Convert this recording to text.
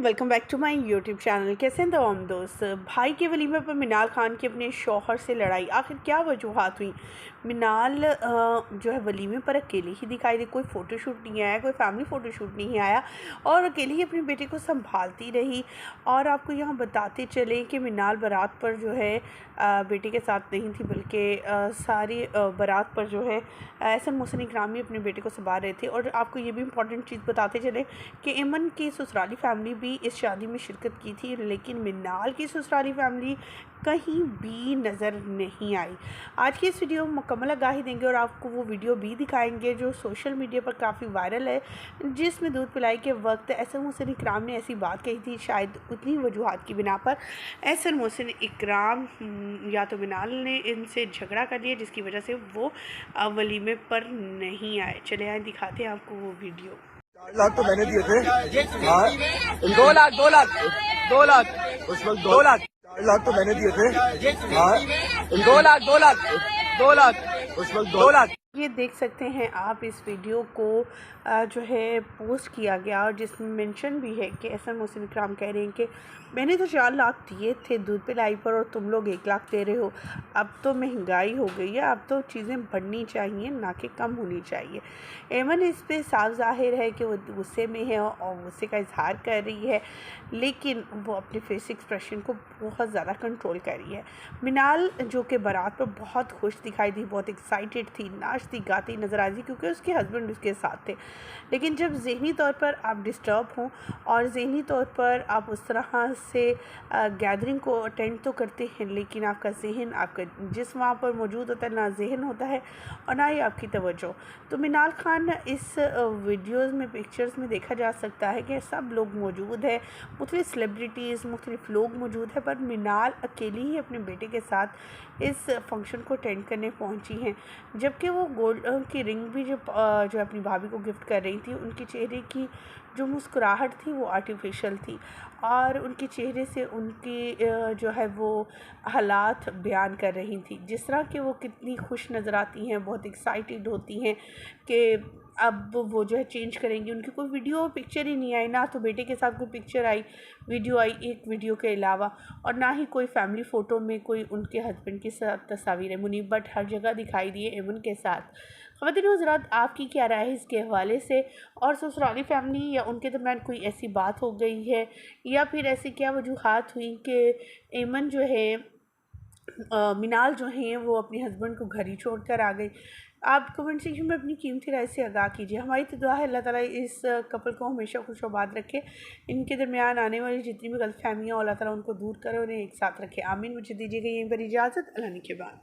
Welcome back to my YouTube channel. कैसे हैं तमाम दोस्त। भाई के वलीमे पर मिनाल खान की अपने शौहर से लड़ाई, आखिर क्या वजूहात हुई। मिनाल जो है वलीमे पर अकेली ही दिखाई दी, कोई फ़ोटोशूट नहीं आया, कोई फैमिली फ़ोटोशूट नहीं आया और अकेली ही अपनी बेटी को संभालती रही। और आपको यहाँ बताते चलें कि मिनाल बारात पर जो है बेटी के साथ नहीं थी, बल्कि सारी बारात पर जो है एहसन मोहसिन इकरामी अपने बेटे को संभाल रहे थे। और आपको ये भी इम्पोर्टेंट चीज़ बताते चलें कि एमन की ससुराली फैमिली भी इस शादी में शिरकत की थी, लेकिन मिनाल की ससुराली फैमिली कहीं भी नज़र नहीं आई। आज की इस वीडियो में मुकम्मल आगाही देंगे और आपको वो वीडियो भी दिखाएंगे जो सोशल मीडिया पर काफ़ी वायरल है, जिसमें दूध पिलाई के वक्त एहसन मोहसिन इकराम ने ऐसी बात कही थी। शायद उतनी वजूहात की बिना पर एहसन मोहसिन इकराम या तो मिनाल ने इनसे झगड़ा कर लिया, जिसकी वजह से वो वलीमे पर नहीं आए। चले आए दिखाते हैं आपको वो वीडियो। 4 लाख तो मैंने दिए थे। हाँ 2 लाख 2 लाख 2 लाख उस वक्त 2 लाख 4 लाख तो मैंने दिए थे। हाँ 2 लाख 2 लाख 2 लाख उस वक्त 2 लाख। ये देख सकते हैं आप इस वीडियो को जो है पोस्ट किया गया और जिसमें मेंशन भी है कि एहसन मोहसिन इकराम कह रहे हैं कि मैंने तो 4 लाख दिए थे दूध पिलाई पर और तुम लोग 1 लाख दे रहे हो। अब तो महंगाई हो गई है, अब तो चीज़ें बढ़नी चाहिए ना कि कम होनी चाहिए। एमन इस पे साफ ज़ाहिर है कि वो गुस्से में है और गुस्से का इजहार कर रही है, लेकिन वो अपने फेस एक्सप्रेशन को बहुत ज़्यादा कंट्रोल कर रही है। मिनाल जो कि बारात पर बहुत खुश दिखाई दी, बहुत एक्साइटेड थी, नाचती गाती नज़र आ रही, क्योंकि उसके हस्बैंड उसके साथ थे। लेकिन जब ज़हनी तौर पर आप डिस्टर्ब हों और ज़हनी तौर पर आप उस तरह से गैदरिंग को अटेंड तो करते हैं, लेकिन आपका जहन, आपका जिस्म वहाँ पर मौजूद होता है, ना जहन होता है और ना ही आपकी तवज्जो। तो मिनाल खान इस वीडियोज़ में, पिक्चर्स में देखा जा सकता है कि सब लोग मौजूद है, मुख्तलिफ सेलिब्रिटीज़, मुख्तलिफ लोग मौजूद है, पर मिनाल अकेली ही अपने बेटे के साथ इस फंक्शन को अटेंड करने पहुंची हैं। जबकि वो गोल्ड की रिंग भी जो अपनी भाभी को गिफ्ट कर रही थी, उनके चेहरे की जो मुस्कुराहट थी वो आर्टिफिशियल थी और उनके चेहरे से उनकी जो है वो हालात बयान कर रही थी, जिस तरह के वो कितनी खुश नज़र आती हैं, बहुत एक्साइटेड होती हैं कि अब वो जो है चेंज करेंगी। उनकी कोई वीडियो पिक्चर ही नहीं आई, ना तो बेटे के साथ कोई पिक्चर आई, वीडियो आई एक वीडियो के अलावा, और ना ही कोई फैमिली फ़ोटो में कोई उनके हस्बैंड के साथ तस्वीर है। मुनीब भट्ट हर जगह दिखाई दिए एमन के साथ। ख़वातीन हज़रात, आपकी क्या राय है इसके हवाले से, और ससुराली फैमिली या उनके दरमियान कोई ऐसी बात हो गई है या फिर ऐसी क्या वजूहात हुई कि एमन जो है मिनाल जो हैं वो अपने हस्बैंड को घर ही छोड़ कर आ गई। आप कमेंट सेक्शन में अपनी कीमती राय से आगाह कीजिए। हमारी तो दुआ है अल्लाह ताला इस कपल को हमेशा खुश आबाद रखे, इनके दरमियान आने वाली जितनी भी गलतफहमियाँ अल्लाह ताला उनको दूर करे, उन्हें एक साथ रखे। आमीन। मुझे दीजिएगा यहीं पर इजाज़त। अल्लाह के बाद।